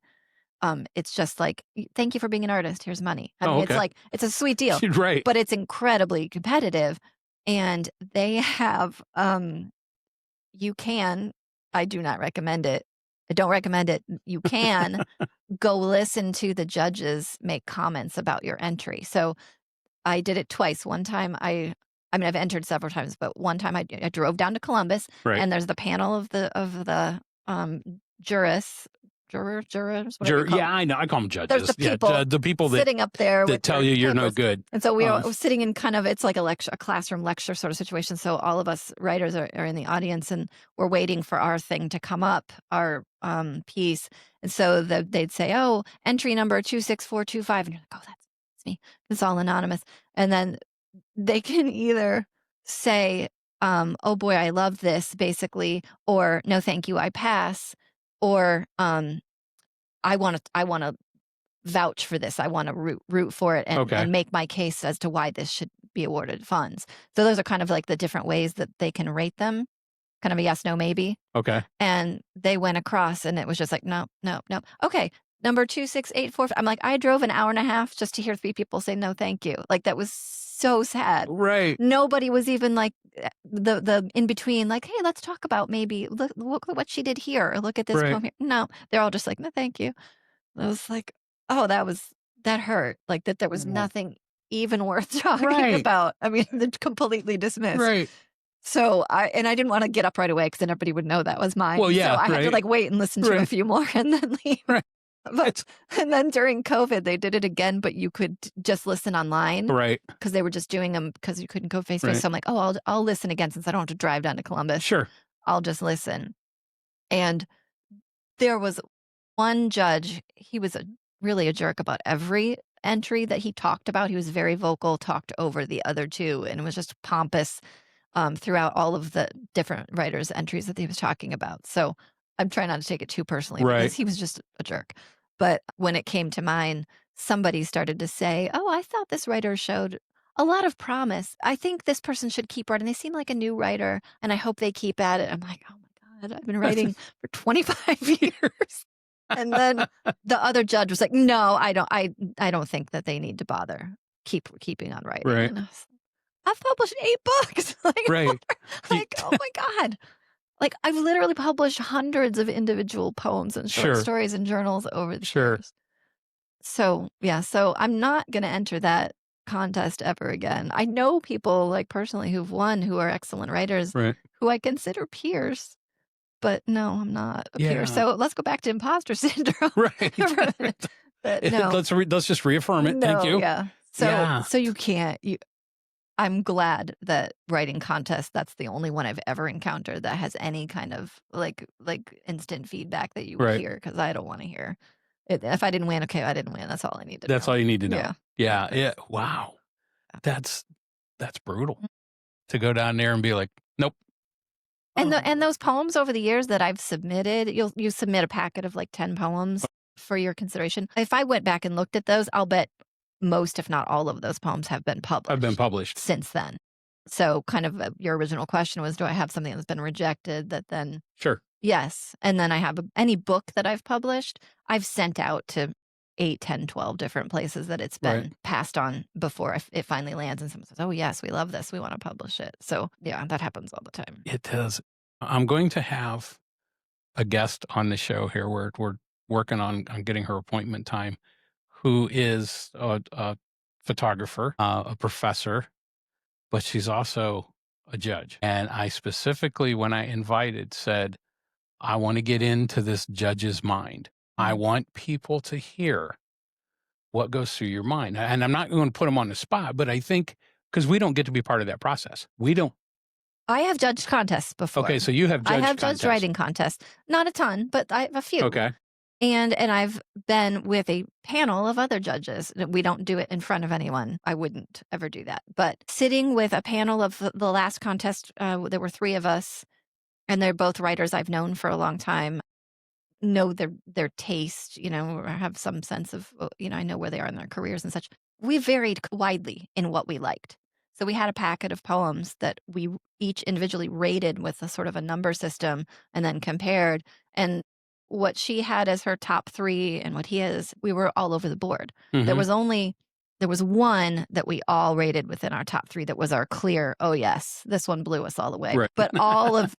It's just like, thank you for being an artist. Here's money. I Oh, mean, okay. it's like it's a sweet deal, Right. but it's incredibly competitive. And they have, you can. I do not recommend it. I don't recommend it. You can go listen to the judges make comments about your entry. So I did it twice. One time I mean, I've entered several times, but one time I drove down to Columbus, Right. and there's the panel of the jurists, jurors, whatever you call Yeah, them. I know. I call them judges. There's the Yeah, people the people that sitting up there with tell their you you're no papers. good. And so we were sitting in kind of, it's like a classroom lecture sort of situation. So all of us writers are in the audience, and we're waiting for our thing to come up, our piece. And so they'd say, oh, entry number 26425. And you're like, oh, that's me. It's all anonymous. And then they can either say, oh boy, I love this, basically, or no, thank you, I pass, or I want to vouch for this. I want to root for it Okay. and make my case as to why this should be awarded funds. So those are kind of like the different ways that they can rate them, kind of a yes, no, maybe. Okay. And they went across, and it was just like, no, no, no. Okay, number 26845. I'm like, I drove an hour and a half just to hear 3 people say no, thank you. Like, that was so sad. Right. Nobody was even like the in between, like, hey, let's talk about maybe look at what she did here, or look at this Right. poem here. No, they're all just like, no, thank you. I was like, oh, that hurt. Like, that there was nothing even worth talking Right. about. I mean, they're completely dismissed. Right. So I didn't want to get up right away, because then everybody would know that was mine. Well, yeah, So I had to right. like wait and listen to a Right. few more and then leave. Right. But and then during COVID, they did it again, but you could just listen online, Right. because they were just doing them because you couldn't go face to Right. face. So I'm like, oh, I'll listen again, since I don't have to drive down to Columbus. Sure. I'll just listen. And there was one judge. He was really a jerk about every entry that he talked about. He was very vocal, talked over the other two, and it was just pompous throughout all of the different writers' entries that he was talking about. So I'm trying not to take it too personally, Right. because he was just a jerk. But when it came to mine, somebody started to say, oh, I thought this writer showed a lot of promise. I think this person should keep writing. They seem like a new writer, and I hope they keep at it. I'm like, oh my God, I've been writing for 25 years. And then the other judge was like, no, I don't think that they need to bother keeping on writing. Right. And I was, I've published 8 books. Right. Oh my God. Like, I've literally published hundreds of individual poems and short Sure. stories in journals over the Sure. years. So, yeah, so I'm not going to enter that contest ever again. I know people, like, personally, who've won, who are excellent writers, Right. who I consider peers. But no, I'm not a peer. Yeah. So let's go back to imposter syndrome. Right. But no. Let's just reaffirm it. Thank No, you. Yeah. Yeah. So you can't. I'm glad that writing contests, that's the only one I've ever encountered that has any kind of like instant feedback that you would Right. hear, because I don't want to hear it. If I didn't win, okay, I didn't win. That's all I need to know. That's all you need to know. Yeah. Yeah. Yeah. Wow. Yeah. That's brutal to go down there and be like, nope, And those poems over the years that I've submitted, you submit a packet of like 10 poems for your consideration. If I went back and looked at those, I'll bet most, if not all of those poems have been I've been published published. since then. So kind of your original question was, do I have something that's been rejected that then, Sure. yes. And then I have any book that I've published, I've sent out to 8, 10, 12 different places that it's been Right. passed on before it finally lands and someone says, oh yes, we love this. We want to publish it. So yeah, that happens all the time. It does. I'm going to have a guest on the show here. We're working on getting her appointment time, who is a photographer, a professor, but she's also a judge. And I specifically, when I invited, said, I want to get into this judge's mind. I want people to hear what goes through your mind. And I'm not going to put them on the spot, but I think because we don't get to be part of that process. We don't. I have judged contests before. Okay, so you have I judged have judged contests. writing contests. Not a ton, but I have a few. Okay. And I've been with a panel of other judges. We don't do it in front of anyone. I wouldn't ever do that. But sitting with a panel of the last contest, there were 3 of us, and they're both writers I've known for a long time. Know their taste, or have some sense of, I know where they are in their careers and such. We varied widely in what we liked. So we had a packet of poems that we each individually rated with a sort of a number system and then compared. And what she had as her top 3 and what he has, we were all over the board. Mhm. There was one that we all rated within our top 3 that was our clear, oh yes, this one blew us all away. Right. But all of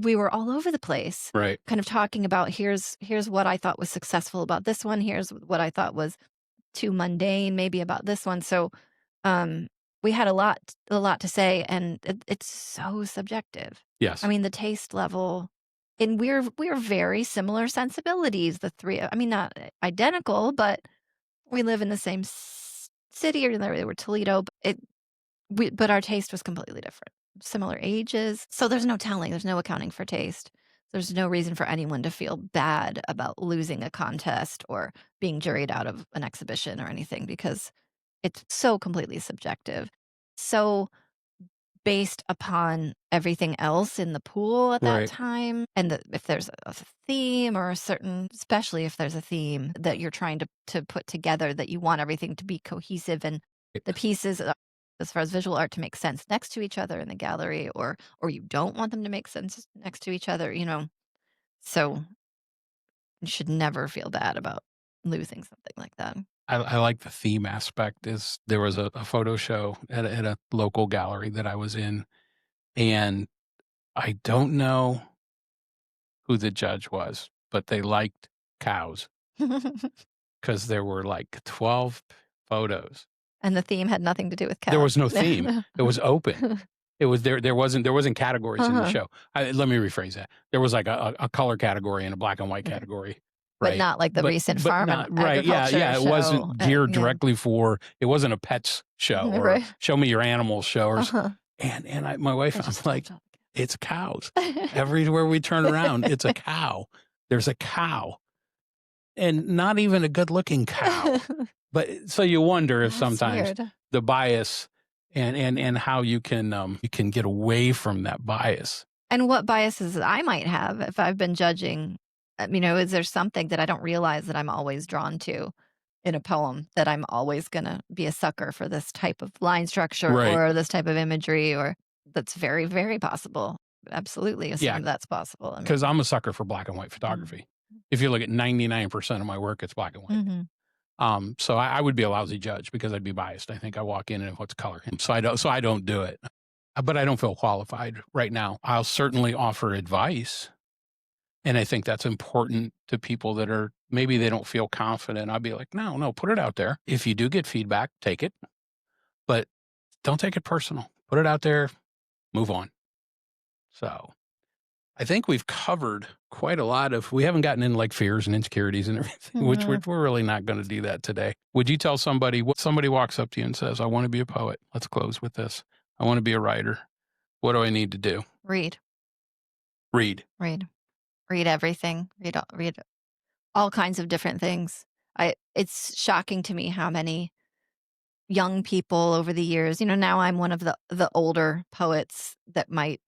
we were all over the place, Right. kind of talking about here's what I thought was successful about this one. Here's what I thought was too mundane, maybe about this one. So we had a lot to say, and it's so subjective. Yes. I mean, the taste level, and we're very similar sensibilities. The 3, I mean, not identical, but we live in the same city, or they were Toledo. But our taste was completely different. Similar ages. So there's no telling, there's no accounting for taste. There's no reason for anyone to feel bad about losing a contest or being juried out of an exhibition or anything, because it's so completely subjective. So based upon everything else in the pool at that Right. time, and if there's a theme or a certain, especially if there's a theme that you're trying to put together, that you want everything to be cohesive and the pieces, as far as visual art, to make sense next to each other in the gallery, or you don't want them to make sense next to each other, so you should never feel bad about losing something like that. I like the theme aspect. There was a photo show at a local gallery that I was in, and I don't know who the judge was, but they liked cows because there were like 12 photos. And the theme had nothing to do with cows. There was no theme. It was open. It was there wasn't categories in the show. Let me rephrase that. There was like a color category and a black and white category. But Right. not like the recent farm and right. Yeah. agriculture Yeah. It show. wasn't geared Yeah. directly for, it wasn't a pets show or Right. show me your animals show. Or, Uh-huh. and my wife, I I'm just like, loved all it's cows. the- Everywhere we turn around, it's a cow. There's a cow. And not even a good looking cow. But so you wonder if That's sometimes weird. the bias and how you can get away from that bias. And what biases I might have if I've been judging, is there something that I don't realize that I'm always drawn to in a poem, that I'm always going to be a sucker for this type of line structure Right. or this type of imagery, or that's very, very possible. Absolutely assume Yeah. that's possible. Because I'm a sucker for black and white photography. If you look at 99% of my work, it's black and white. Mhm. So I would be a lousy judge because I'd be biased. I think I walk in and what's color. So I don't do it. But I don't feel qualified right now. I'll certainly offer advice. And I think that's important to people that are, maybe they don't feel confident. I'll be like, no, put it out there. If you do get feedback, take it. But don't take it personal. Put it out there, move on. So I think we've covered quite a lot of, we haven't gotten into like fears and insecurities and everything, which we're really not going to do that today. Would you tell somebody, somebody walks up to you and says, I want to be a poet. Let's close with this. I want to be a writer. What do I need to do? Read Read. everything. Read all kinds of different things. It's shocking to me how many young people over the years, now I'm one of the older poets that might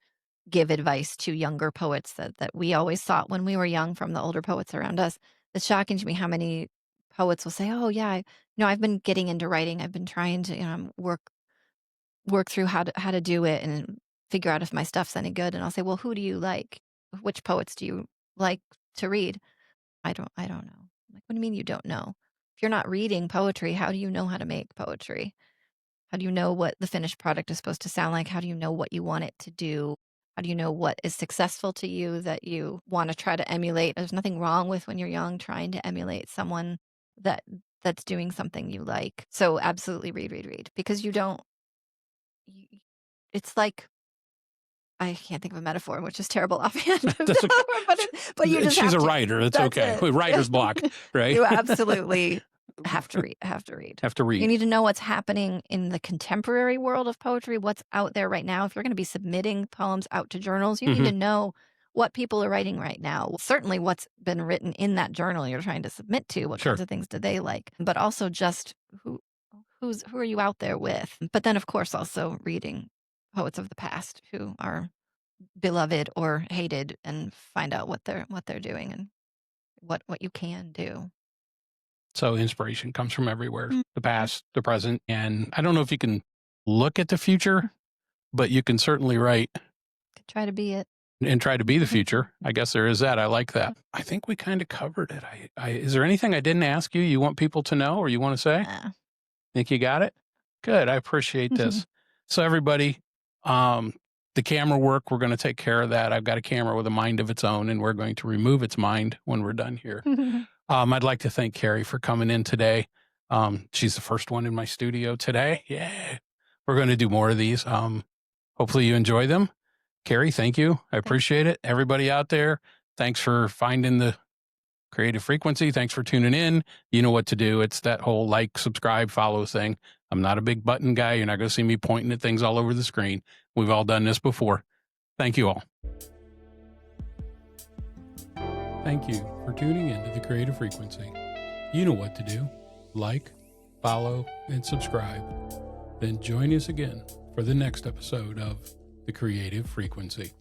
give advice to younger poets that we always thought when we were young from the older poets around us. It's shocking to me how many poets will say, "Oh yeah, I've been getting into writing. I've been trying to, work through how to do it and figure out if my stuff's any good." And I'll say, "Well, who do you like? Which poets do you like to read?" I don't know. I'm like, "What do you mean you don't know? If you're not reading poetry, how do you know how to make poetry? How do you know what the finished product is supposed to sound like? How do you know what you want it to do? How do you know what is successful to you that you want to try to emulate?" There's nothing wrong with when you're young trying to emulate someone that that's doing something you like. So absolutely read because you don't you, it's like I can't think of a metaphor, which is terrible offhand, That's okay. but you just She's have a to. writer. It's That's okay. it. Writer's block, right? You absolutely have to read. Have to read. Have to You read. need to know what's happening in the contemporary world of poetry, what's out there right now. If you're going to be submitting poems out to journals, you need Hmm. to know what people are writing right now. Certainly, what's been written in that journal you're trying to submit to. What Sure. kinds of things do they like? But also just who are you out there with? But then, of course, also reading poets of the past who are beloved or hated and find out what they're doing and what you can do. So inspiration comes from everywhere, Mhm. the past, the present. And I don't know if you can look at the future, but you can certainly write Could try to be it. and try to be the future. I guess there is that. I like that. I think we kind of covered it. Is there anything I didn't ask you you want people to know or you want to say? Nah. Think you got it? Good. I appreciate this. So everybody, the camera work, we're going to take care of that. I've got a camera with a mind of its own and we're going to remove its mind when we're done here. I'd like to thank Carrie for coming in today. She's the first one in my studio today. Yeah. We're going to do more of these. Hopefully you enjoy them. Carrie, thank you. I appreciate it. Everybody out there, thanks for finding the creative frequency. Thanks for tuning in. You know what to do. It's that whole like, subscribe, follow thing. I'm not a big button guy. You're not going to see me pointing at things all over the screen. We've all done this before. Thank you all. Thank you for tuning into the Creative Frequency. You know what to do. Like, follow, and subscribe. Then join us again for the next episode of the Creative Frequency.